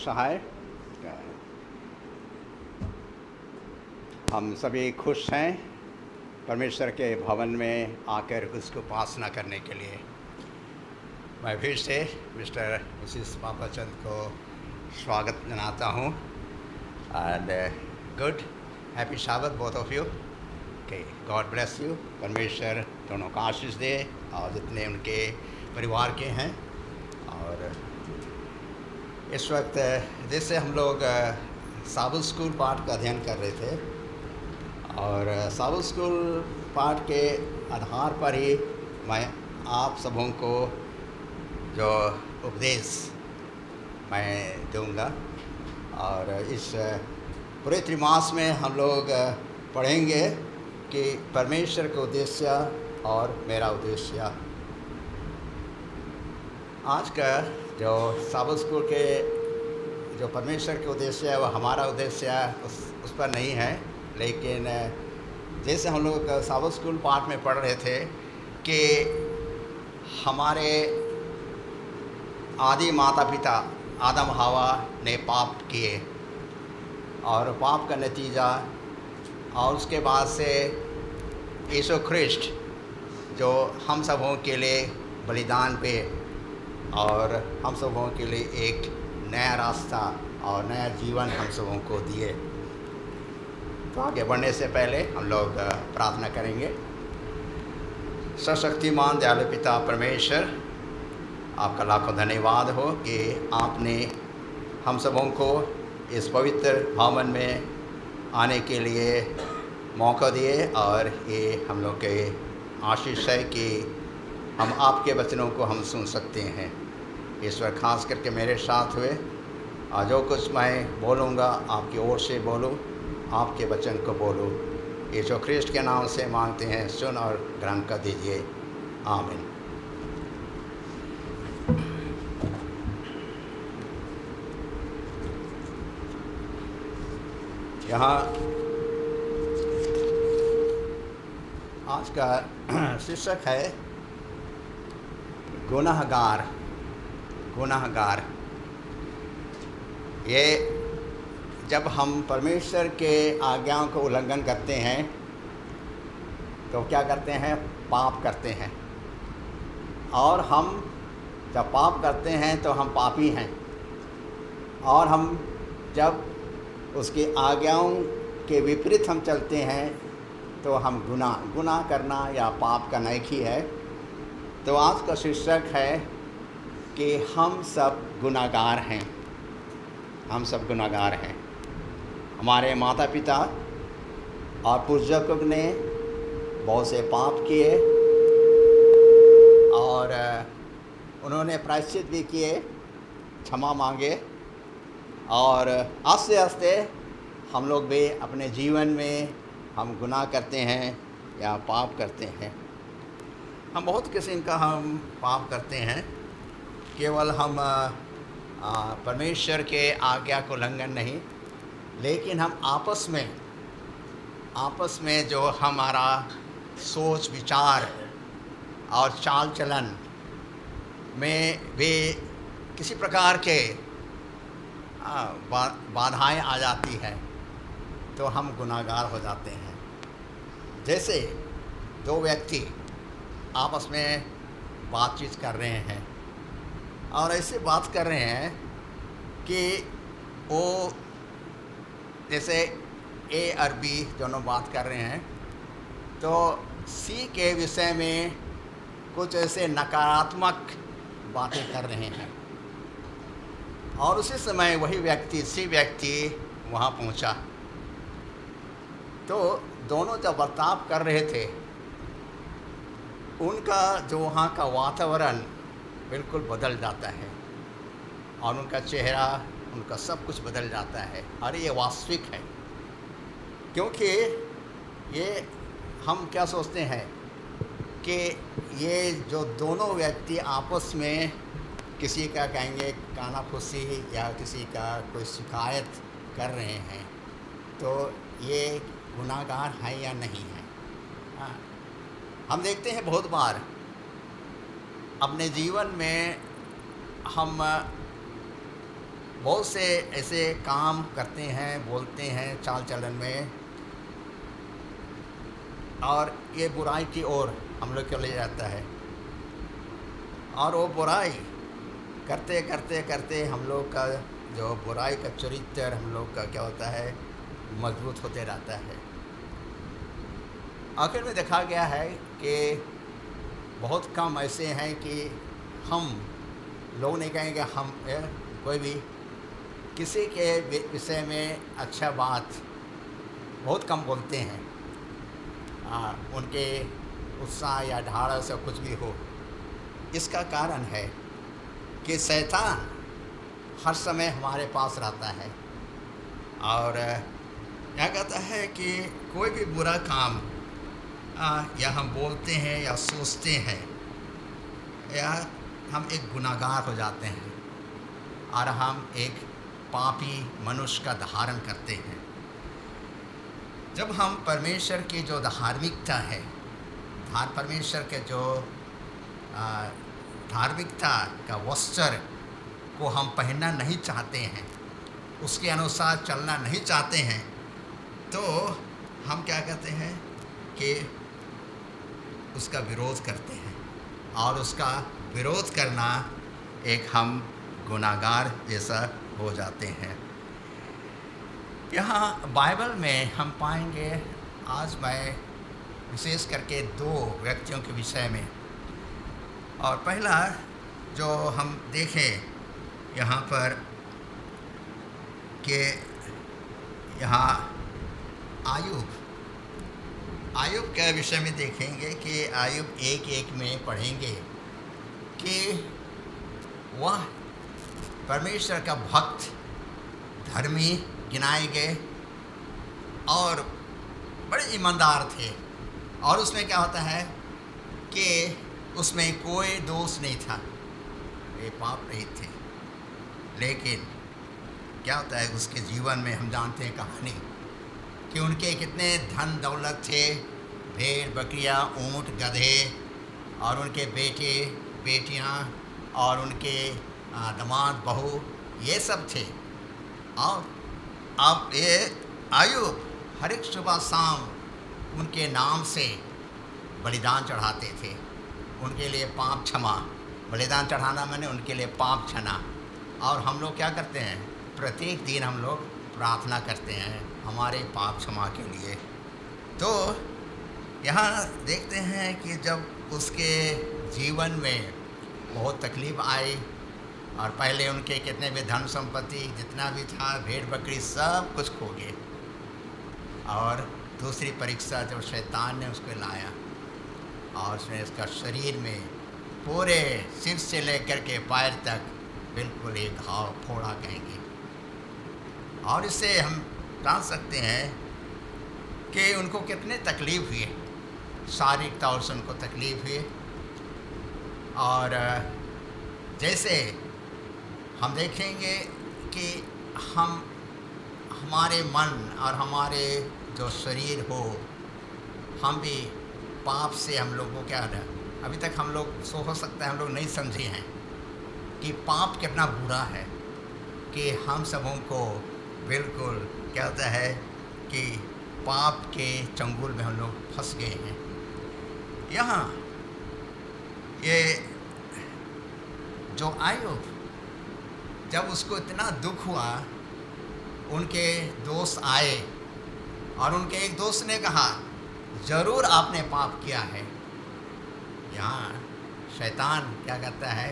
सहाय हम सभी खुश हैं परमेश्वर के भवन में आकर उसको उपासना करने के लिए। मैं फिर से मिस्टर मिसिस पापाचंद को स्वागत जनाता हूँ। एंड गुड हैप्पी साबत both of you. Okay, God bless you. परमेश्वर दोनों का आशीष दे और जितने उनके परिवार के हैं। और इस वक्त जैसे हम लोग साबुत स्कूल पाठ का अध्ययन कर रहे थे और साबुत स्कूल पाठ के आधार पर ही मैं आप सबों को जो उपदेश मैं दूंगा। और इस पूरे त्रिमास में हम लोग पढ़ेंगे कि परमेश्वर का उद्देश्य और मेरा उद्देश्य। आज का जो साबुत स्कूल के जो परमेश्वर के उद्देश्य है वह हमारा उद्देश्य उस पर नहीं है, लेकिन जैसे हम लोग साबुत स्कूल पाठ में पढ़ रहे थे कि हमारे आदि माता पिता आदम हवा ने पाप किए और पाप का नतीजा और उसके बाद से यीशु ख्रिस्ट जो हम सबों के लिए बलिदान पे और हम सबों के लिए एक नया रास्ता और नया जीवन हम सबों को दिए। तो आगे बढ़ने से पहले हम लोग प्रार्थना करेंगे। सशक्तिमान दयालु पिता परमेश्वर, आपका लाखों धन्यवाद हो कि आपने हम सबों को इस पवित्र भवन में आने के लिए मौका दिए और ये हम लोग के आशीष है कि हम आपके वचनों को हम सुन सकते हैं। ईश्वर खास करके मेरे साथ हुए और जो कुछ मैं बोलूँगा आपकी ओर से बोलूँ, आपके वचन को बोलूँ। यीशु ख्रिस्ट के नाम से मांगते हैं, सुन और ग्रहण कर दीजिए। आमीन। यहाँ आज का शीर्षक है गुनाहगार। गुनाहगार। ये जब हम परमेश्वर के आज्ञाओं को उल्लंघन करते हैं तो क्या करते हैं? पाप करते हैं। और हम जब पाप करते हैं तो हम पापी हैं। और हम जब उसकी आज्ञाओं के विपरीत हम चलते हैं तो हम गुनाह करना या पाप करना एक ही है। तो आज का शीर्षक है कि हम सब गुनाहगार हैं। हम सब गुनाहगार हैं। हमारे माता पिता और पूर्वजों ने बहुत से पाप किए और उन्होंने प्रायश्चित भी किए, क्षमा मांगे। और आस्ते आस्ते हम लोग भी अपने जीवन में हम गुनाह करते हैं या पाप करते हैं। हम बहुत किस्म का हम पाप करते हैं। केवल हम परमेश्वर के आज्ञा को उल्लंघन नहीं, लेकिन हम आपस में जो हमारा सोच विचार और चाल चलन में भी किसी प्रकार के बाधाएं आ जाती हैं तो हम गुनाहगार हो जाते हैं। जैसे दो व्यक्ति आपस में बातचीत कर रहे हैं और ऐसे बात कर रहे हैं कि वो जैसे ए और बी दोनों बात कर रहे हैं तो सी के विषय में कुछ ऐसे नकारात्मक बातें कर रहे हैं। और उसी समय वही व्यक्ति सी व्यक्ति वहाँ पहुँचा तो दोनों जब बर्ताव कर रहे थे उनका जो वहाँ का वातावरण बिल्कुल बदल जाता है और उनका चेहरा, उनका सब कुछ बदल जाता है। और ये वास्तविक है, क्योंकि ये हम क्या सोचते हैं कि ये जो दोनों व्यक्ति आपस में किसी का कहेंगे कानाफूसी या किसी का कोई शिकायत कर रहे हैं तो ये गुनाहगार है या नहीं है। हाँ, हम देखते हैं बहुत बार अपने जीवन में हम बहुत से ऐसे काम करते हैं, बोलते हैं चाल चलन में, और ये बुराई की ओर हम लोग को ले जाता है। और वो बुराई करते करते करते हम लोग का जो बुराई का चरित्र हम लोग का क्या होता है, मजबूत होते रहता है। आखिर में देखा गया है कि बहुत कम ऐसे हैं कि हम लोग नहीं कहेंगे, हम कोई भी किसी के विषय में अच्छा बात बहुत कम बोलते हैं। उनके उत्साह या ढाढ़स या कुछ भी हो, इसका कारण है कि शैतान हर समय हमारे पास रहता है और क्या कहता है कि कोई भी बुरा काम या हम बोलते हैं या सोचते हैं, या हम एक गुनाहगार हो जाते हैं और हम एक पापी मनुष्य का धारण करते हैं। जब हम परमेश्वर की जो धार्मिकता है, परमेश्वर के जो धार्मिकता का वस्त्र को हम पहनना नहीं चाहते हैं, उसके अनुसार चलना नहीं चाहते हैं, तो हम क्या कहते हैं कि उसका विरोध करते हैं। और उसका विरोध करना एक हम गुनाहगार जैसा हो जाते हैं। यहाँ बाइबल में हम पाएंगे, आज मैं विशेष करके 2 व्यक्तियों के विषय में, और पहला जो हम देखें यहाँ पर कि यहाँ आयुब के विषय में देखेंगे कि आयुब 1:1 में पढ़ेंगे कि वह परमेश्वर का भक्त, धर्मी गिनाए गए और बड़े ईमानदार थे। और उसमें क्या होता है कि उसमें कोई दोष नहीं था, ये पाप नहीं थे। लेकिन क्या होता है उसके जीवन में, हम जानते हैं कहानी कि उनके कितने धन दौलत थे, भेड़ बकरियां, ऊँट, गधे, और उनके बेटे बेटियां और उनके दामाद बहू, ये सब थे। और अब ये आयुब हर एक सुबह शाम उनके नाम से बलिदान चढ़ाते थे, उनके लिए पाप क्षमा। बलिदान चढ़ाना मैंने उनके लिए पाप क्षमा। और हम लोग क्या करते हैं, प्रत्येक दिन हम लोग प्रार्थना करते हैं हमारे पाप क्षमा के लिए। तो यहाँ देखते हैं कि जब उसके जीवन में बहुत तकलीफ़ आई, और पहले उनके कितने भी धन संपत्ति जितना भी था, भेड़ बकरी, सब कुछ खो गए। और दूसरी परीक्षा जब शैतान ने उसको लाया, और उसने उसका शरीर में पूरे सिर से लेकर के पैर तक बिल्कुल एक घाव फोड़ा कहेंगे। और इससे हम जान सकते हैं कि उनको कितने तकलीफ़ हुई, शारीरिक तौर से उनको तकलीफ़ हुई। और जैसे हम देखेंगे कि हमारे मन और हमारे जो शरीर हो, हम भी पाप से हम लोग को क्या है, अभी तक हम लोग हो सकता है हम लोग नहीं समझे हैं कि पाप कितना बुरा है, कि हम सबों को बिल्कुल क्या होता है कि पाप के चंगुल में हम लोग फंस गए हैं। यहाँ ये जो आयुब, जब उसको इतना दुख हुआ, उनके दोस्त आए और उनके एक दोस्त ने कहा, ज़रूर आपने पाप किया है। यहाँ शैतान क्या कहता है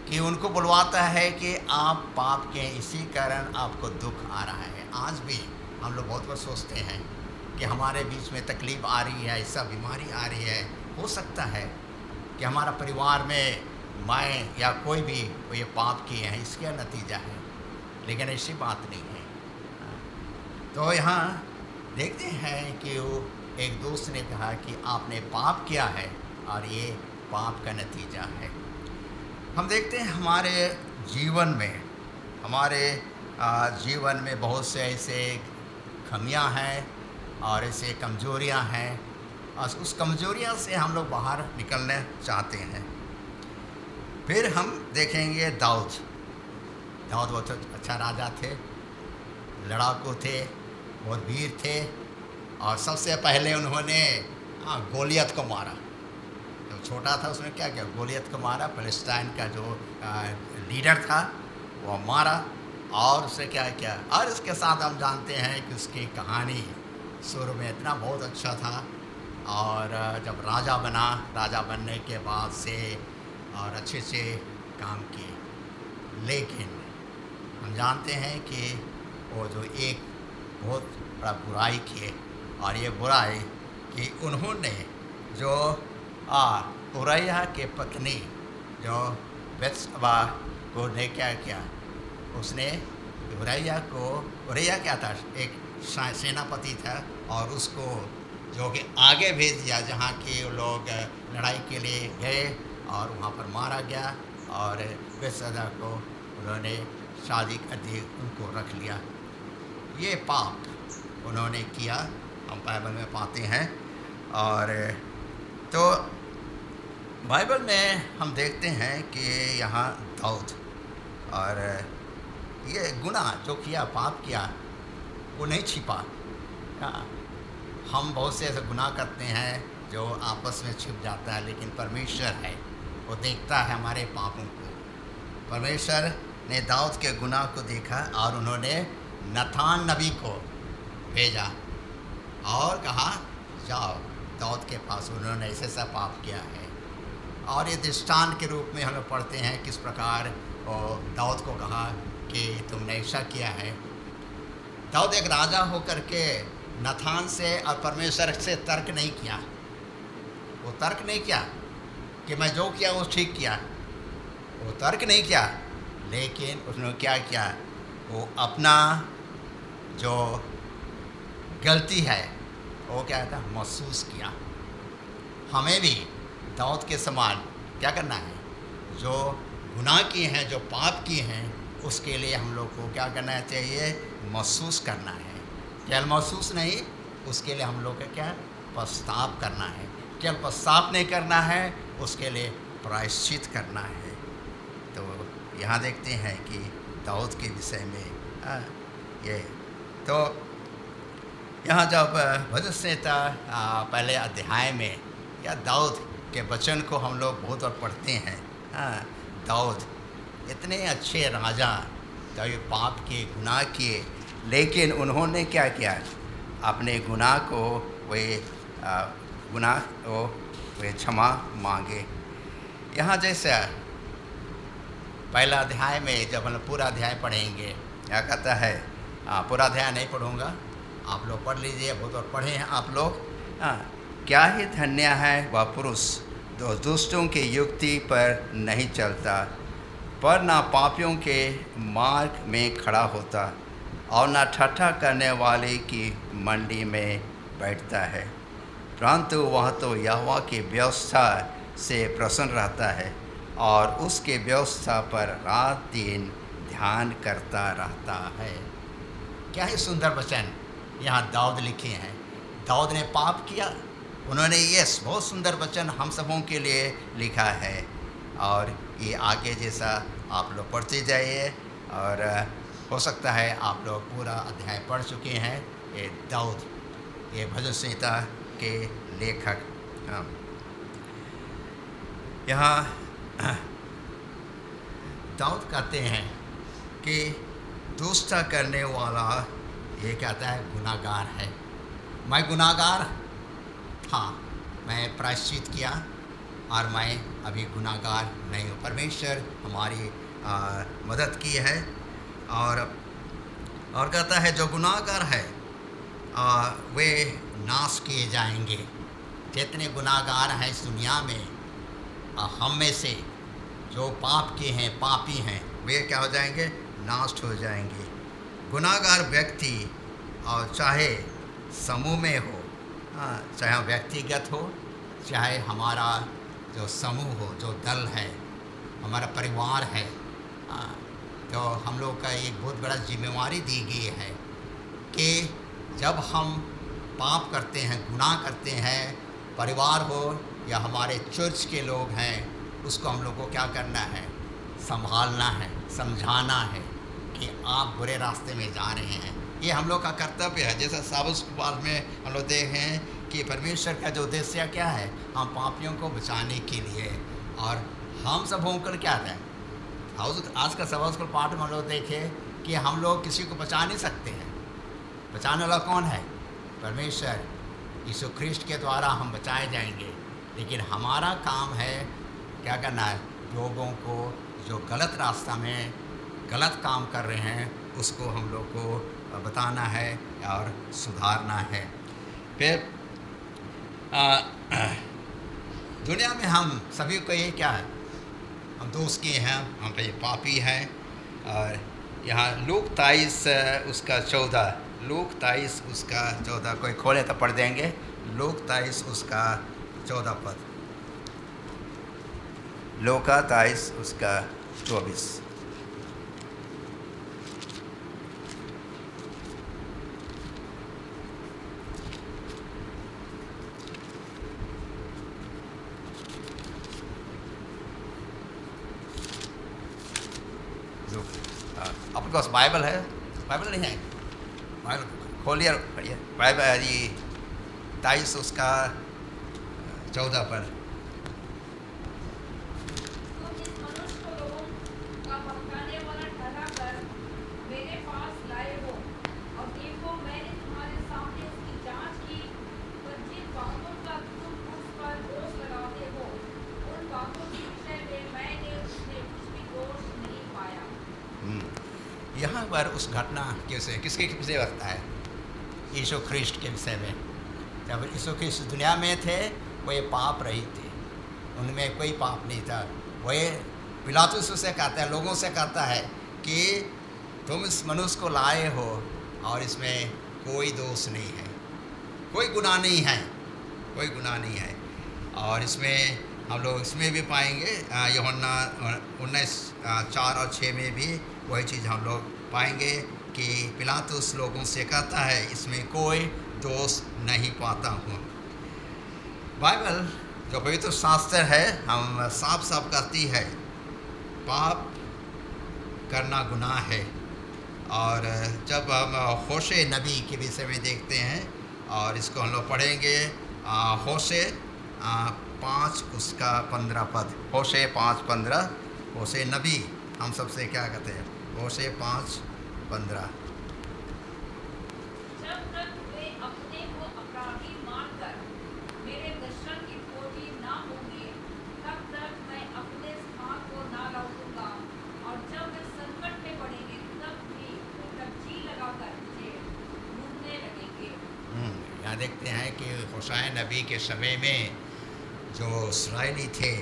कि उनको बुलवाता है कि आप पाप के, इसी कारण आपको दुख आ रहा है। आज भी हम लोग बहुत बार सोचते हैं कि हमारे बीच में तकलीफ़ आ रही है, ऐसा बीमारी आ रही है, हो सकता है कि हमारा परिवार में मैं या कोई भी ये पाप किए हैं, इसका नतीजा है। लेकिन ऐसी बात नहीं है। तो यहाँ देखते हैं कि वो एक दोस्त ने कहा कि आपने पाप किया है और ये पाप का नतीजा है। हम देखते हैं हमारे जीवन में बहुत से ऐसे खमियां हैं और ऐसे कमज़ोरियां हैं, और उस कमज़ोरियां से हम लोग बाहर निकलना चाहते हैं। फिर हम देखेंगे दाऊद बहुत अच्छा राजा थे, लड़ाकू थे, बहुत वीर थे। और सबसे पहले उन्होंने गोलियत को मारा। जो छोटा था उसने क्या किया, गोलियत को मारा। फिलिस्तीन का जो लीडर था वो मारा, और उसने क्या किया। और इसके साथ हम जानते हैं कि उसकी कहानी शुरू में इतना बहुत अच्छा था, और जब राजा बना, राजा बनने के बाद से और अच्छे से काम किए। लेकिन हम जानते हैं कि वो जो एक बहुत बड़ा बुराई किए, और ये बुराई कि उन्होंने जो उरैया के पत्नी जो बेत्शबा को ने क्या किया, उसने उरैया क्या था, एक सेनापति था, और उसको जो कि आगे भेज दिया जहाँ के लोग लड़ाई के लिए गए, और वहाँ पर मारा गया। और बेत्शबा को उन्होंने शादी कर दी, उनको रख लिया। ये पाप उन्होंने किया, हम बाइबल में पाते हैं। और तो बाइबल में हम देखते हैं कि यहाँ दाऊद और ये गुनाह जो किया, पाप किया, वो नहीं छिपा। हम बहुत से ऐसे गुनाह करते हैं जो आपस में छिप जाता है, लेकिन परमेश्वर है, वो देखता है हमारे पापों को। परमेश्वर ने दाऊद के गुनाह को देखा, और उन्होंने नथान नबी को भेजा और कहा जाओ दाऊद के पास, उन्होंने ऐसे सा पाप किया है। और ये दृष्टांत के रूप में हम लोग पढ़ते हैं किस प्रकार दाऊद को कहा कि तुमने ऐसा किया है। दाऊद एक राजा होकर के नथान से और परमेश्वर से तर्क नहीं किया। वो तर्क नहीं किया कि मैं जो किया वो ठीक किया, वो तर्क नहीं किया। लेकिन उसने क्या किया, वो अपना जो गलती है वो क्या था, महसूस किया। हमें भी दाऊद के समान क्या करना है, जो गुनाह किए हैं, जो पाप किए हैं, उसके लिए हम लोग को क्या करना चाहिए, महसूस करना है। केवल महसूस नहीं, उसके लिए हम लोग का क्या, पश्चाताप करना है। केवल पश्चाताप नहीं करना है, उसके लिए प्रायश्चित करना है। तो यहाँ देखते हैं कि दाऊद के विषय में ये तो यहाँ जब भजन संहिता पहले अध्याय में या दाऊद के वचन को हम लोग बहुत बार पढ़ते हैं। दाऊद इतने अच्छे राजा, कभी पाप किए, गुनाह किए, लेकिन उन्होंने क्या किया, अपने गुनाह को वे क्षमा मांगे। यहाँ जैसे पहला अध्याय में जब हम पूरा अध्याय पढ़ेंगे, क्या कहता है, पूरा अध्याय नहीं पढ़ूँगा, आप लोग पढ़ लीजिए, बहुत और पढ़े हैं आप लोग। क्या ही धन्य है वह पुरुष जो दुष्टों की युक्ति पर नहीं चलता, पर ना पापियों के मार्ग में खड़ा होता, और ना ठट्ठा करने वाले की मंडी में बैठता है, परंतु वह तो यहोवा की व्यवस्था से प्रसन्न रहता है, और उसके व्यवस्था पर रात दिन ध्यान करता रहता है। क्या ही सुंदर वचन यहाँ दाऊद लिखे हैं। दाऊद ने पाप किया, उन्होंने ये बहुत सुंदर वचन हम सबों के लिए लिखा है। और ये आगे जैसा आप लोग पढ़ते जाइए, और हो सकता है आप लोग पूरा अध्याय पढ़ चुके हैं। ये दाऊद, ये भजन संहिता के लेखक। यहाँ दाऊद कहते हैं कि दुष्टता करने वाला ये कहता है गुनाहगार है। मैं गुनाहगार था, मैं प्रायश्चित किया, और मैं अभी गुनाहगार नहीं हूँ। परमेश्वर हमारी मदद की है। और कहता है जो गुनाहगार है वे नाश किए जाएंगे। जितने गुनाहगार हैं इस दुनिया में, हम में से जो पाप के हैं, पापी हैं, वे क्या हो जाएंगे, नाश हो जाएंगे। गुनाहगार व्यक्ति, और चाहे समूह में हो, चाहे व्यक्तिगत हो, चाहे हमारा जो समूह हो, जो दल है, हमारा परिवार है, तो हम लोग का एक बहुत बड़ा जिम्मेवारी दी गई है कि जब हम पाप करते हैं, गुनाह करते हैं, परिवार हो या हमारे चर्च के लोग हैं, उसको हम लोग को क्या करना है, संभालना है, समझाना है, कि आप बुरे रास्ते में जा रहे हैं। ये हम लोग का कर्तव्य है। जैसा साबुत पाठ में हम लोग देखे हैं कि परमेश्वर का जो उद्देश्य क्या है, हम पापियों को बचाने के लिए, और हम सब होकर क्या है, आज का सबक स्कूल पाठ में हम लोग देखें कि हम लोग किसी को बचा नहीं सकते हैं। बचाने वाला कौन है? परमेश्वर। यीशु ख्रिस्ट के द्वारा हम बचाए जाएंगे, लेकिन हमारा काम है क्या करना है, लोगों को जो गलत रास्ता में गलत काम कर रहे हैं उसको हम लोग को बताना है और सुधारना है। फिर दुनिया में हम सभी को ये क्या है, हम दोष किए हैं, हम पे पापी हैं। और यहाँ लूक 23 उसका 14, लूक 23 उसका 14, कोई खोले तो पढ़ देंगे। लूक 23 उसका 14 पद, लूका 23 उसका 24। आपके पास बाइबल है? बाइबल नहीं है? बाइबल खोलिए, पढ़िए। बाइबल ये 23 उसका 14 पर। यहाँ पर उस घटना किसके विषय लगता है? यीशु ख्रिस्ट के विषय में। जब यीशु ख्रिस्ट दुनिया में थे, वे पाप रहित थे, उनमें कोई पाप नहीं था। वह पिलातुस से कहता है, लोगों से कहता है कि तुम इस मनुष्य को लाए हो और इसमें कोई दोष नहीं है, कोई गुनाह नहीं है, कोई गुनाह नहीं है। और इसमें हम लोग इसमें भी पाएंगे, यूहन्ना 19:4 और 6 में भी वही चीज़ हम लोग पाएंगे कि पिलातुस लोगों से कहता है, इसमें कोई दोष नहीं पाता हूँ। बाइबल जो पवित्र शास्त्र है, हम साफ साफ कहती है पाप करना गुनाह है। और जब हम होशे नबी के विषय में देखते हैं, और इसको हम लोग पढ़ेंगे, होशे 5 उसका 15 पद, होशे 5:15। होशे नबी हम सबसे क्या कहते हैं, होशे 5:15। जब तक वे अपने को अपराधी मानकर मेरे दर्शन की खोजी ना होंगे, तब तक मैं अपने स्थान को ना लौटूंगा। और जब वे संकट में पड़ेंगे, तब भी जी लगाकर मुझे ढूंढने लगेंगे। यहाँ देखते हैं कि होशाय नबी के समय में जो इस्राएली थे,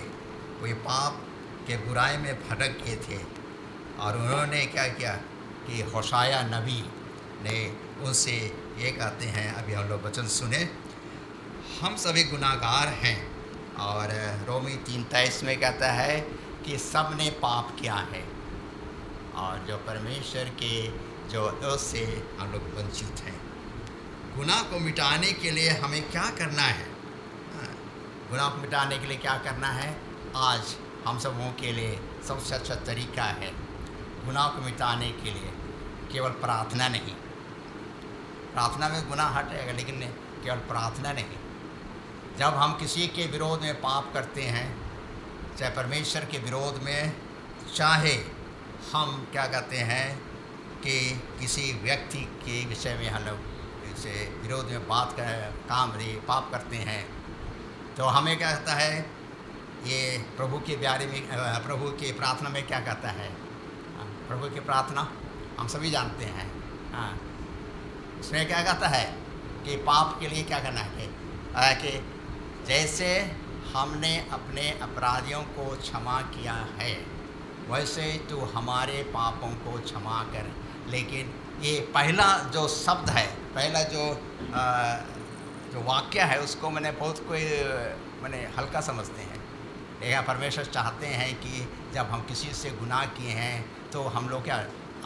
वे पाप के बुराई में भटक गए थे, और उन्होंने क्या किया कि होशाया नबी ने उनसे ये कहते हैं, अभी हम लोग वचन सुने, हम सभी गुनाहगार हैं। और रोमी 3:23 में कहता है कि सब ने पाप किया है और जो परमेश्वर के जो दोष से हम लोग वंचित हैं। गुनाह को मिटाने के लिए हमें क्या करना है? गुनाह को मिटाने के लिए क्या करना है? आज हम सबों के लिए सबसे अच्छा तरीका है गुनाह को मिटाने के लिए केवल प्रार्थना नहीं। प्रार्थना में गुनाह हटेगा, लेकिन केवल प्रार्थना नहीं। जब हम किसी के विरोध में पाप करते हैं, चाहे परमेश्वर के विरोध में, चाहे हम क्या कहते हैं कि किसी व्यक्ति के विषय में हम लोग से विरोध में बात कर पाप करते हैं, तो हमें क्या कहता है, ये प्रभु के प्यारे में, प्रभु की प्रार्थना में क्या कहता है? प्रभु की प्रार्थना हम सभी जानते हैं। उसमें क्या कहता है कि पाप के लिए क्या करना है कि जैसे हमने अपने अपराधियों को क्षमा किया है, वैसे तू हमारे पापों को क्षमा कर। लेकिन ये पहला जो शब्द है, पहला जो वाक्य है, उसको मैंने बहुत मैंने हल्का समझते हैं। लेकिन परमेश्वर चाहते हैं कि जब हम किसी से गुनाह किए हैं तो हम लोग क्या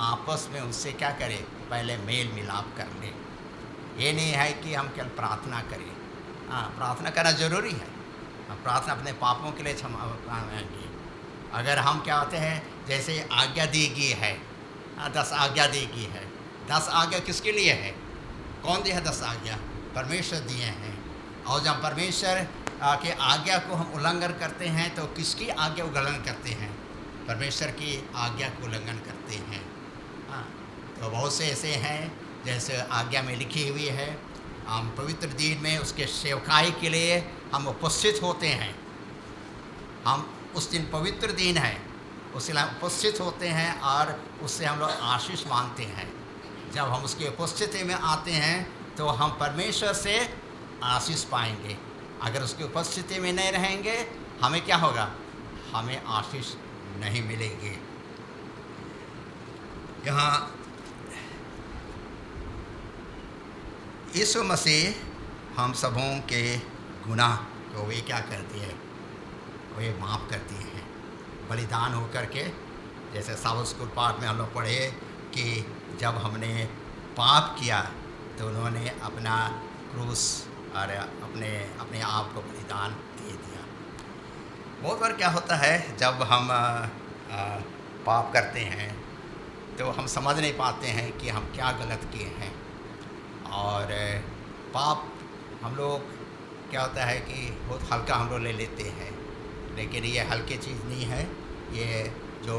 आपस में उससे क्या करें, पहले मेल मिलाप कर लें। ये नहीं है कि हम केवल प्रार्थना करें। प्रार्थना करना ज़रूरी है। प्रार्थना अपने पापों के लिए क्षमा मांगे। अगर हम क्या होते हैं, जैसे आज्ञा दी गई है 10 आज्ञा दी गई है। 10 आज्ञा किसके लिए है? कौन दिया है 10 आज्ञा? परमेश्वर दिए हैं। और जब परमेश्वर के आज्ञा को हम उल्लंघन करते हैं तो किसकी आज्ञा उल्लंघन करते हैं? परमेश्वर की आज्ञा को उल्लंघन करते हैं। हाँ, तो बहुत से ऐसे हैं जैसे आज्ञा में लिखी हुई है, हम पवित्र दिन में उसके सेवकाई के लिए हम उपस्थित होते हैं। हम उस दिन पवित्र दिन है, उसके लिए उपस्थित होते हैं और उससे हम लोग आशीष मांगते हैं। जब हम उसकी उपस्थिति में आते हैं तो हम परमेश्वर से आशीष पाएंगे। अगर उसकी उपस्थिति में नहीं रहेंगे हमें क्या होगा? हमें आशीष नहीं मिलेगी। यहाँ यीशु मसीह हम सबों के गुनाह को वे क्या करती है? वे माफ़ करती हैं बलिदान होकर के। जैसे साउथ स्कूल पाठ में हम लोग पढ़े कि जब हमने पाप किया तो उन्होंने अपना क्रूस और अपने आप को बलिदान दे दिया। बहुत बार क्या होता है जब हम पाप करते हैं तो हम समझ नहीं पाते हैं कि हम क्या गलत किए हैं। और पाप हम लोग क्या होता है कि बहुत हल्का हम लोग ले लेते हैं, लेकिन ये हल्की चीज़ नहीं है, ये जो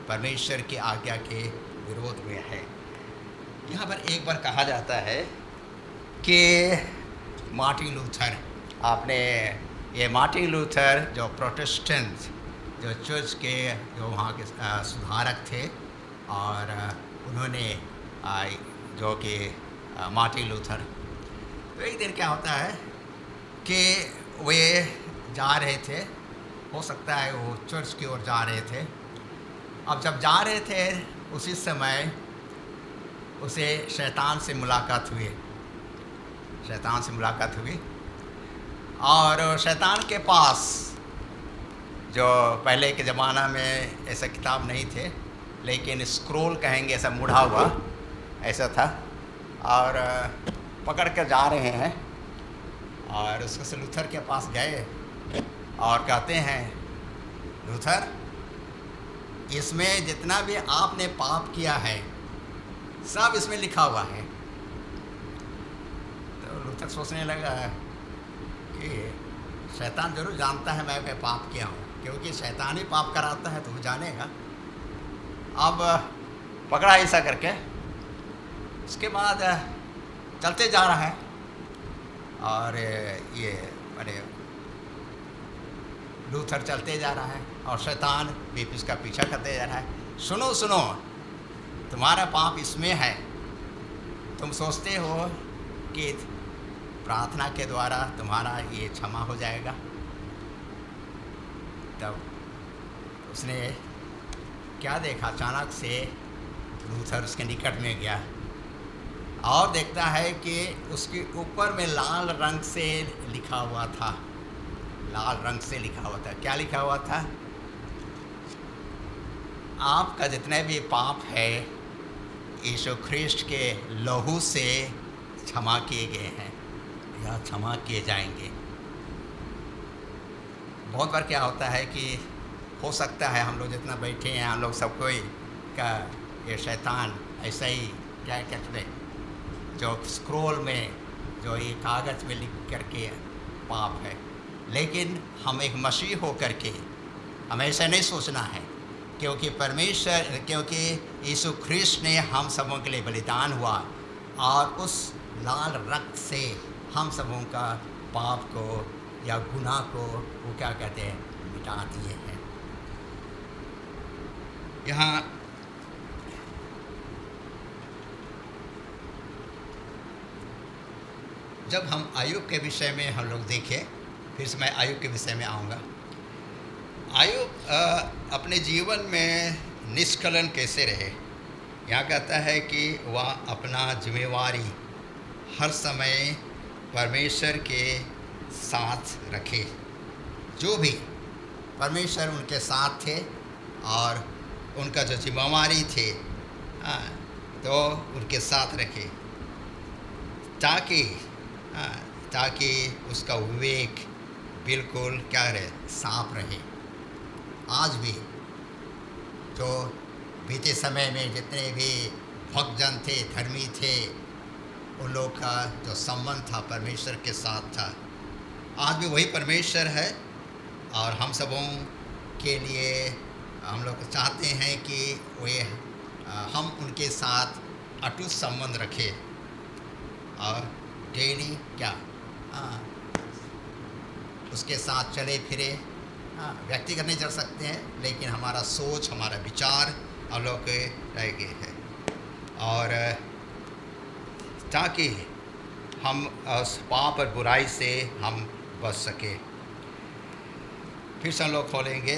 परमेश्वर की आज्ञा के विरोध में है। यहाँ पर एक बार कहा जाता है कि मार्टिन लूथर, आपने ये मार्टिन लूथर जो प्रोटेस्टेंट जो चर्च के जो वहाँ के सुधारक थे, और उन्होंने जो कि मार्टिन लूथर, तो एक दिन क्या होता है कि वे जा रहे थे, हो सकता है वो चर्च की ओर जा रहे थे। अब जब जा रहे थे उसी समय उसे शैतान से मुलाकात हुई, शैतान से मुलाकात हुई। और शैतान के पास, जो पहले के ज़माना में ऐसा किताब नहीं थे, लेकिन स्क्रोल कहेंगे, ऐसा मुड़ा हुआ ऐसा था, और पकड़ कर जा रहे हैं। और उसके लूथर के पास गए और कहते हैं, लूथर, इसमें जितना भी आपने पाप किया है सब इसमें लिखा हुआ है। तो लूथर सोचने लगा कि शैतान जरूर जानता है मैं पाप किया हूँ, क्योंकि शैतान ही पाप कराता है तो वो जानेगा। अब पकड़ा ऐसा करके, उसके बाद चलते जा रहा है, और ये अरे लूथर चलते जा रहा है और शैतान भी उसका पीछा करते जा रहा है। सुनो सुनो, तुम्हारा पाप इसमें है, तुम सोचते हो कि प्रार्थना के द्वारा तुम्हारा ये क्षमा हो जाएगा। तब उसने क्या देखा, अचानक से लूथर उसके निकट में गया और देखता है कि उसके ऊपर में लाल रंग से लिखा हुआ था, लाल रंग से लिखा हुआ था। क्या लिखा हुआ था? आपका जितने भी पाप है यीशु ख्रिस्ट के लहू से क्षमा किए गए हैं या क्षमा किए जाएंगे। बहुत बार क्या होता है कि हो सकता है हम लोग जितना बैठे हैं, हम लोग सब कोई का ये शैतान ऐसा ही क्या कहते हैं, जो स्क्रोल में जो ये कागज़ में लिख करके पाप है। लेकिन हम एक मसीह हो करके हमें ऐसा नहीं सोचना है, क्योंकि परमेश्वर, क्योंकि यीशु ख्रिस्ट ने हम सबों के लिए बलिदान हुआ और उस लाल रक्त से हम सबों का पाप को या गुनाह को वो क्या कहते हैं, मिटा दिए हैं। यहाँ जब हम आयुब के विषय में हम लोग देखें, फिर से मैं आयुब के विषय में आऊँगा। आयुब अपने जीवन में निष्कलन कैसे रहे। यहाँ कहता है कि वह अपना जिम्मेवारी हर समय परमेश्वर के साथ रखे। जो भी परमेश्वर उनके साथ थे और उनका जो जिम्मेवारी थे तो उनके साथ रखे, ताकि उसका विवेक बिल्कुल क्या रहे, साफ रहे। आज भी जो बीते समय में जितने भी भक्तजन थे, धर्मी थे, उन लोग का जो संबंध था परमेश्वर के साथ था, आज भी वही परमेश्वर है। और हम सबों के लिए हम लोग चाहते हैं कि वे हम उनके साथ अटूट संबंध रखें और डेली क्या उसके साथ चले फिरे। व्यक्तिगत नहीं चल सकते हैं, लेकिन हमारा सोच, हमारा विचार हम लोग के रह गए हैं। और ताकि हम उस पाप और बुराई से हम बच सके। फिर से हम लोग खोलेंगे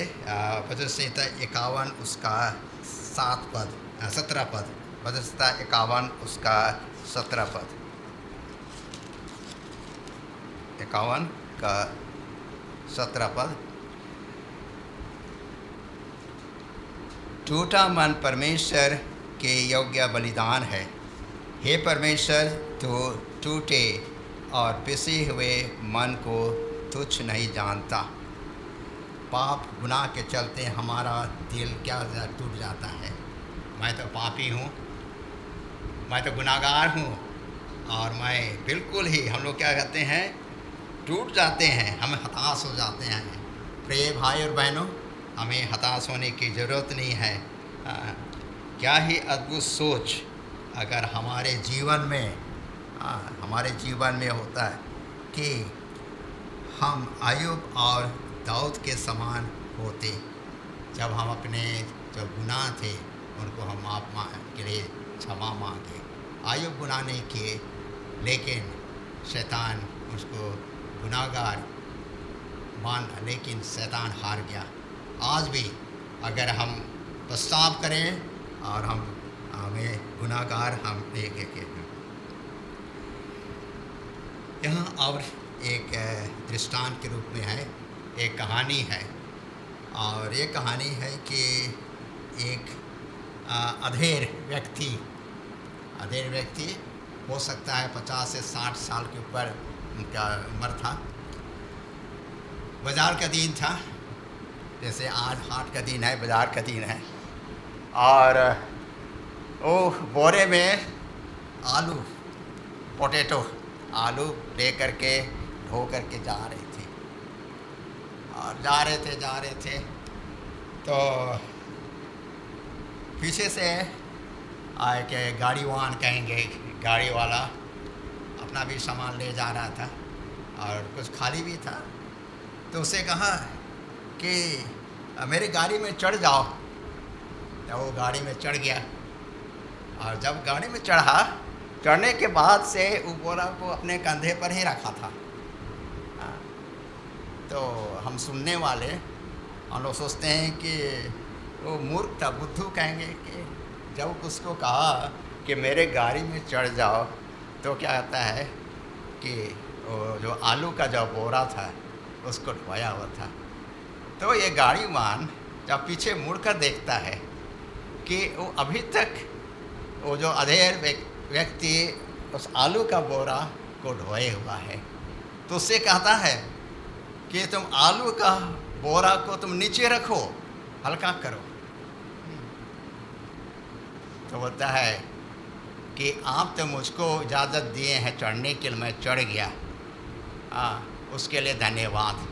भजन संहिता 51 उसका 17 पद। भजन संहिता 51 उसका 17 पद। 51 का 17 पद। टूटा मन परमेश्वर के योग्य बलिदान है। हे परमेश्वर, तो टूटे और पिसे हुए मन को तुच्छ नहीं जानता। पाप गुनाह के चलते हमारा दिल क्या टूट जाता है। मैं तो पापी हूँ, मैं तो गुनाहगार हूँ, और मैं बिल्कुल ही, हम लोग क्या कहते हैं, टूट जाते हैं, हम हताश हो जाते हैं। प्रिय भाई और बहनों, हमें हताश होने की ज़रूरत नहीं है। क्या ही अद्भुत सोच अगर हमारे जीवन में होता है कि हम अय्यूब और दाऊद के समान होते, जब हम अपने जो गुनाह थे उनको हम माफ़ के लिए क्षमा मांगे। अय्यूब गुनाह नहीं किए, लेकिन शैतान उसको गुनाहगार माना, लेकिन शैतान हार गया। आज भी अगर हम पश्चाताप करें और हमें गुनाहगार हम देखेंगे। यहाँ और एक दृष्टांत के रूप में है, एक कहानी है। और ये कहानी है कि एक अधेड़ व्यक्ति हो सकता है 50 से 60 साल के ऊपर उनका उम्र था। बाज़ार का दिन था, जैसे आज हाट का दिन है, बाज़ार का दिन है। और वो बोरे में आलू ले करके ढो करके जा रहे थे। और जा रहे थे तो पीछे से आए के गाड़ी वाला अपना भी सामान ले जा रहा था और कुछ खाली भी था। तो उसे कहा कि मेरी गाड़ी में चढ़ जाओ। तो वो गाड़ी में चढ़ गया, और जब गाड़ी में चढ़ने के बाद से वो बोरा को अपने कंधे पर ही रखा था। तो हम सुनने वाले हम लोग सोचते हैं कि वो मूर्ख था, बुद्धू कहेंगे कि जब उसको कहा कि मेरे गाड़ी में चढ़ जाओ, तो क्या कहता है कि वो जो आलू का जो बोरा था उसको ढोया हुआ था। तो ये गाड़ीवान जब पीछे मुड़कर देखता है कि वो अभी तक वो जो अधेड़ व्यक्ति उस आलू का बोरा को ढोए हुआ है, तो उससे कहता है कि तुम आलू का बोरा को तुम नीचे रखो, हल्का करो। तो बोलता है कि आप तो मुझको इजाज़त दिए हैं चढ़ने के लिए, मैं चढ़ गया, उसके लिए धन्यवाद,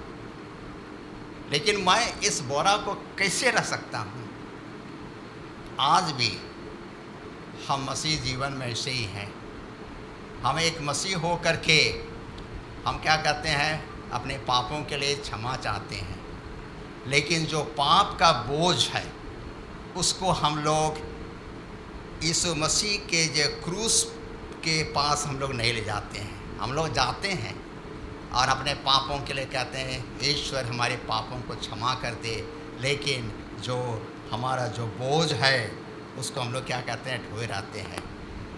लेकिन मैं इस बोरा को कैसे रख सकता हूँ। आज भी हम मसीह जीवन में ऐसे ही हैं। हम एक मसीह हो करके हम क्या करते हैं, अपने पापों के लिए क्षमा चाहते हैं, लेकिन जो पाप का बोझ है उसको हम लोग यीशु मसीह के जो क्रूस के पास हम लोग नहीं ले जाते हैं। हम लोग जाते हैं और अपने पापों के लिए कहते हैं, ईश्वर हमारे पापों को क्षमा कर दे, लेकिन जो हमारा जो बोझ है उसको हम लोग क्या कहते हैं, ढोए रहते हैं।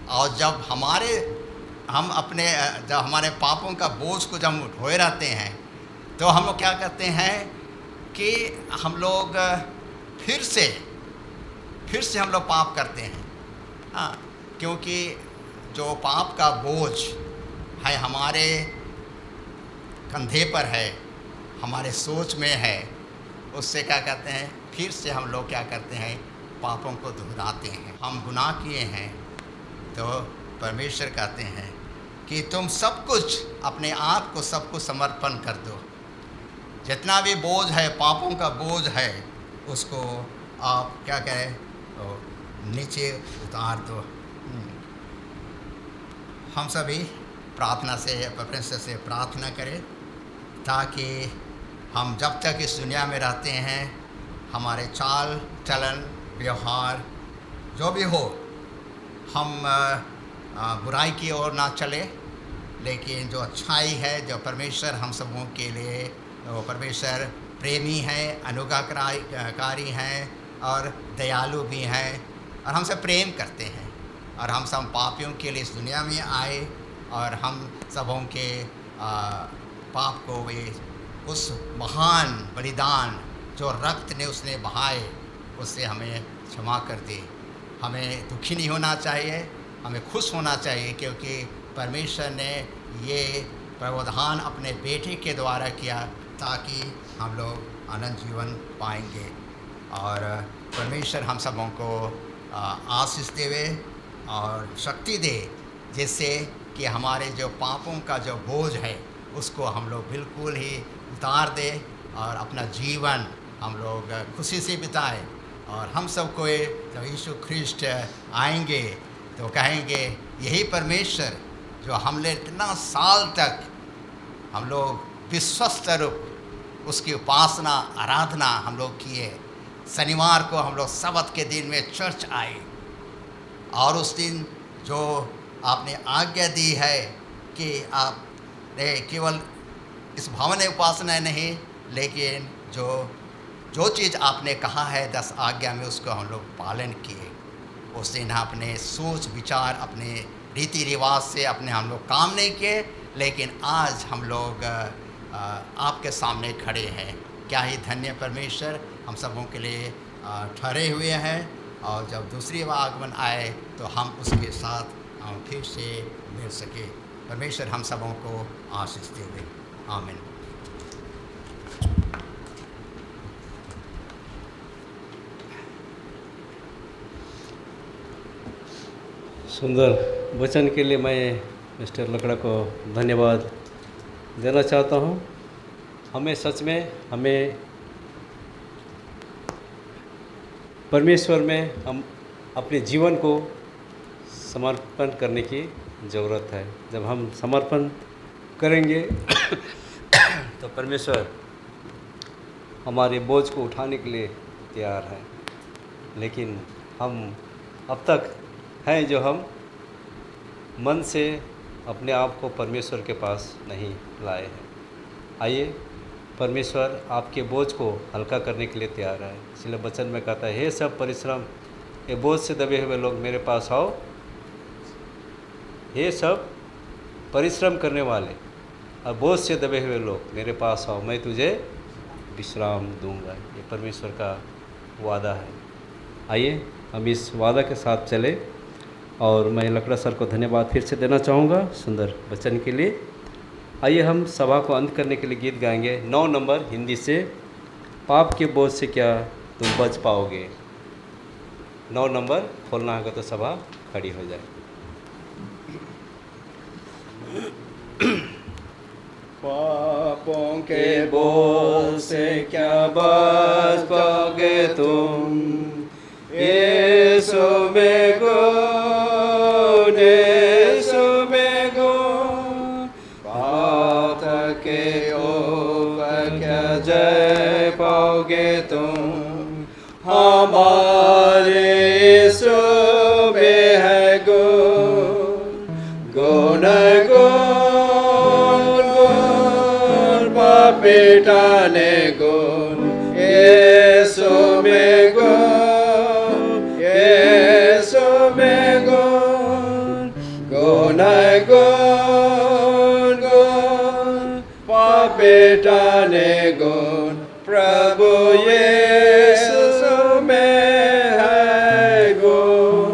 और जब हमारे पापों का बोझ को जब ढोए रहते हैं, तो हम लोग क्या करते हैं कि हम लोग फिर से हम लोग पाप करते हैं। क्योंकि जो पाप का बोझ है हमारे कंधे पर है, हमारे सोच में है, उससे क्या कहते हैं, फिर से हम लोग क्या करते हैं, पापों को दोहराते हैं। हम गुनाह किए हैं तो परमेश्वर कहते हैं कि तुम सब कुछ अपने आप को सब कुछ समर्पण कर दो। जितना भी बोझ है, पापों का बोझ है, उसको आप क्या करें, नीचे उतार दो। हम सभी प्रार्थना से, परमेश्वर से प्रार्थना करें ताकि हम जब तक इस दुनिया में रहते हैं हमारे चाल चलन व्यवहार जो भी हो, हम बुराई की ओर ना चले, लेकिन जो अच्छाई है, जो परमेश्वर हम सबों के लिए, वो परमेश्वर प्रेमी है, अनुग्रहकारी हैं और दयालु भी हैं और हमसे प्रेम करते हैं। और हम सब पापियों के लिए इस दुनिया में आए और हम सबों के पाप को वे उस महान बलिदान जो रक्त ने उसने बहाए, उससे हमें क्षमा कर दे। हमें दुखी नहीं होना चाहिए, हमें खुश होना चाहिए, क्योंकि परमेश्वर ने ये प्रावधान अपने बेटे के द्वारा किया ताकि हम लोग अनंत जीवन पाएंगे। और परमेश्वर हम सबों को आशीष देवे और शक्ति दे, जिससे कि हमारे जो पापों का जो बोझ है उसको हम लोग बिल्कुल ही उतार दे और अपना जीवन हम लोग खुशी से बिताएं। और हम सबको जब यीशु ख्रिस्ट आएंगे तो कहेंगे, यही परमेश्वर जो हमने इतना साल तक हम लोग विश्वस्त रूप उसकी उपासना आराधना हम लोग किए, शनिवार को हम लोग सब्त के दिन में चर्च आए और उस दिन जो आपने आज्ञा दी है कि आप केवल इस भवन में उपासना नहीं, लेकिन जो चीज़ आपने कहा है 10 आज्ञा में, उसको हम लोग पालन किए। उस दिन अपने सोच विचार, अपने रीति रिवाज से अपने हम लोग काम नहीं किए, लेकिन आज हम लोग आपके सामने खड़े हैं। क्या ही धन्य परमेश्वर हम सबों के लिए ठहरे हुए हैं, और जब दूसरी बार आगमन आए तो हम उसके साथ हम फिर से मिल सके। परमेश्वर हम सबों को आशीष देवे। आमीन। सुंदर वचन के लिए मैं मिस्टर लकड़ा को धन्यवाद देना चाहता हूँ। हमें सच में हमें परमेश्वर में हम अपने जीवन को समर्पण करने की ज़रूरत है। जब हम समर्पण करेंगे तो परमेश्वर हमारे बोझ को उठाने के लिए तैयार है। लेकिन हम अब तक हैं जो हम मन से अपने आप को परमेश्वर के पास नहीं लाए हैं। आइए, परमेश्वर आपके बोझ को हल्का करने के लिए तैयार है। इसलिए वचन में कहता है, हे सब परिश्रम ये बोझ से दबे हुए लोग मेरे पास आओ। हे सब परिश्रम करने वाले और बोझ से दबे हुए लोग मेरे पास आओ, मैं तुझे विश्राम दूंगा। ये परमेश्वर का वादा है। आइए हम इस वादा के साथ चले। और मैं लकड़ा सर को धन्यवाद फिर से देना चाहूँगा सुंदर वचन के लिए। आइए हम सभा को अंत करने के लिए गीत गाएंगे। 9 नंबर हिंदी से, पाप के बोझ से क्या तुम बच पाओगे। 9 नंबर खोलना होगा तो सभा खड़ी हो जाए। पापों के बोझ से क्या बच पाओगे तुम, यीशु में गुण, यीशु में गुण। पाप के ऊपर क्या जय पाओगे तुम, हमारे यीशु में है गुण, गुण गुण गुण पापिटाने गुण, यीशु में गुण, यीशु में गुण, गुण गुण गुण पापिटाने गुण, प्रभु यीशु में है गुण।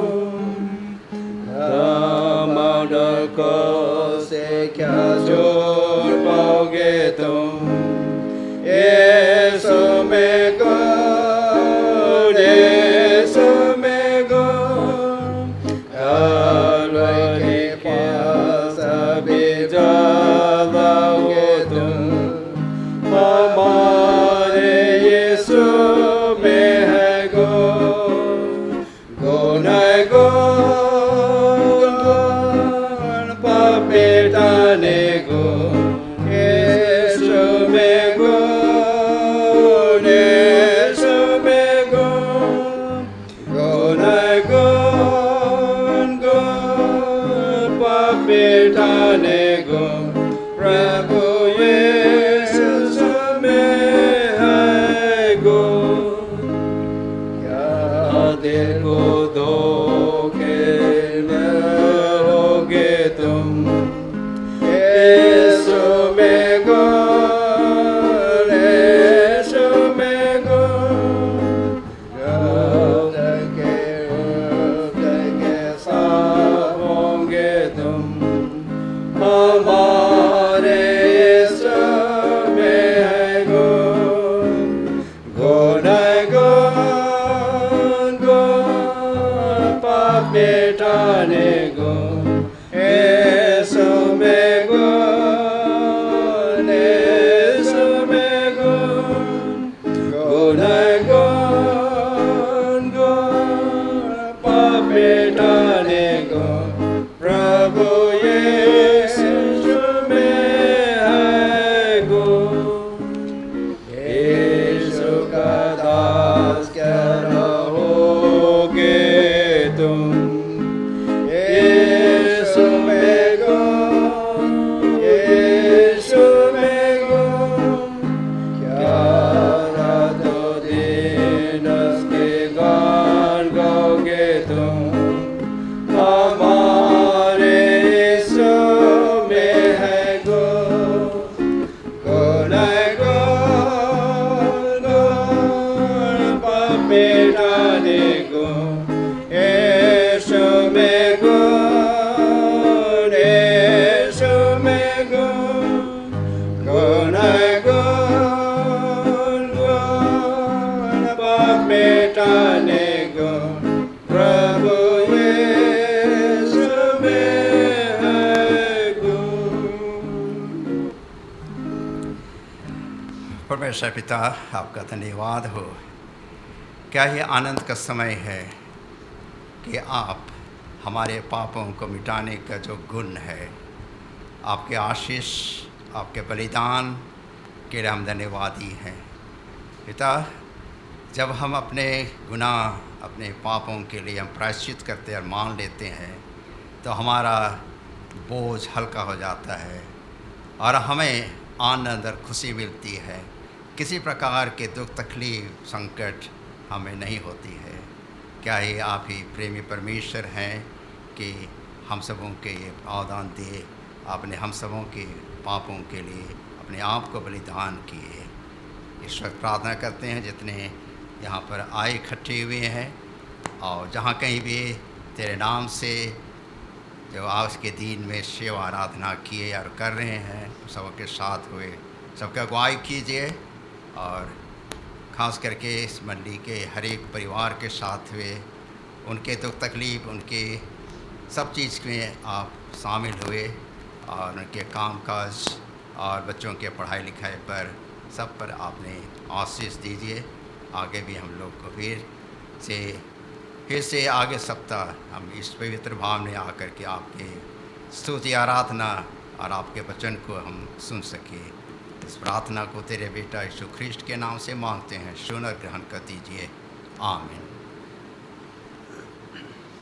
को से क्या जोड़ पाओगे तुम, यीशु में गुण, यीशु मिटाने को प्रभु यीशु में है गो। क्या दिल को धोखे में होगे तुम, यीशु में गो, यीशु में गो। के साथ होंगे तुम, हमारे यीशु में है गो। गुण गो पाप मिटाने गो, यीशु में गो, यीशु में गो। गुण गो पाप मिटाने गो, प्रभु यीशु में है गो। यीशु का दास क्या रहोगे तुम, यीशु में गो, यीशु में गो। क्या रातों दिन उसके गान गाओगे तुम, हमारे यीशु में है गो। गुण पाप मिटाने गो, यीशु में गो, यीशु में गो। गुण पाप मिटाने गो, प्रभु यीशु में है गो। परमेश्वर पिता, आपका धन्यवाद हो। क्या ये आनंद का समय है कि आप हमारे पापों को मिटाने का जो गुण है, आपके आशीष, आपके बलिदान के लिए हम धन्यवादी हैं। पिता, जब हम अपने गुनाह, अपने पापों के लिए हम प्रायश्चित करते और मान लेते हैं, तो हमारा बोझ हल्का हो जाता है और हमें आनंद और खुशी मिलती है। किसी प्रकार के दुख, तकलीफ, संकट हमें नहीं होती है। क्या ये आप ही प्रेमी परमेश्वर हैं कि हम सबों के ये प्रावधान दिए, आपने हम सबों के पापों के लिए अपने आप को बलिदान किए। इस वक्त प्रार्थना करते हैं जितने यहाँ पर आए इकट्ठे हुए हैं, और जहाँ कहीं भी तेरे नाम से जो आज के दिन में शिव आराधना किए और कर रहे हैं, सबके साथ हुए, सबका अगुवाई कीजिए। और ख़ास करके इस मंडी के हर एक परिवार के साथ हुए, उनके दुख तकलीफ़, उनके सब चीज़ में आप शामिल हुए, और उनके कामकाज और बच्चों के पढ़ाई लिखाई पर सब पर आपने आशीष दीजिए। आगे भी हम लोग को फिर से आगे सप्ताह हम इस पवित्र भाव में आकर के आपके स्तुति, आराधना और आपके वचन को हम सुन सके। इस प्रार्थना को तेरे बेटा यीशु ख्रिस्ट के नाम से मांगते हैं, सुन और ग्रहण कर दीजिए। आमीन।